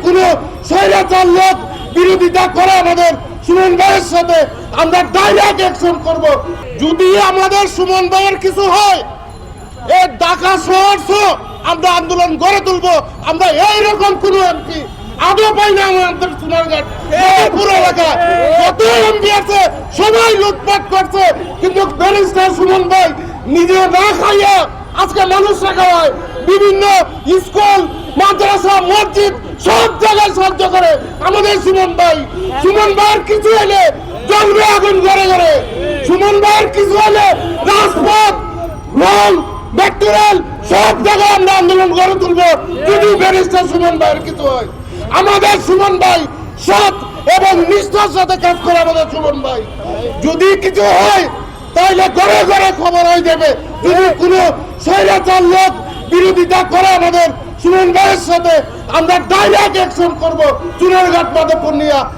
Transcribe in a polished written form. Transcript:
কোনো স্বৈরাচার লোক বিরোধিতা করে আমাদের সুমন ভাইয়ের সাথে আমরা ডাইরেক্ট অ্যাকশন করব। যদি আমাদের সুমন ভাইয়ের কিছু হয়, এই ঢাকা শহর আমরা আন্দোলন গড়ে তুলবো। আমরা এইরকম কোন এমপি আদৌ পাই না আমাদের সোনারঘাট পুরো এলাকা যত এমপি আছে সবাই লুটপাট করছে, কিন্তু ব্যারিস্টার সুমন ভাই নিজে না খাইয়া আজকে মানুষরা খাওয়ায়। বিভিন্ন স্কুল, মাদ্রাসা, মসজিদ সব জায়গায় সাহায্য করে আমাদের সুমন ভাই। সুমন ভাইয়ের কিছু হলে জ্বলবে আগুন ঘরে ঘরে। সুমন ভাইয়ের কিছু হলে রাজপথ, রং, ব্যাকটেরিয়াল সব জায়গায় আমরা আন্দোলন গড়ে তুলবো। যদি ব্যারিস্টার সুমন ভাইয়ের কিছু হয়, আমাদের সুমন ভাই সৎ এবং নিষ্ঠার সাথে কাজ করে আমাদের সুমন ভাই। যদি কিছু হয় তাহলে ঘরে ঘরে খবর হয়ে যাবে। যদি কোনো স্বৈরাচার লোক বিরোধিতা করে আমাদের সুমন ভাইয়ের সাথে আমরা ডাইরেক্ট অ্যাকশন করবো চুনারঘাট মাধবপুর নিয়ে।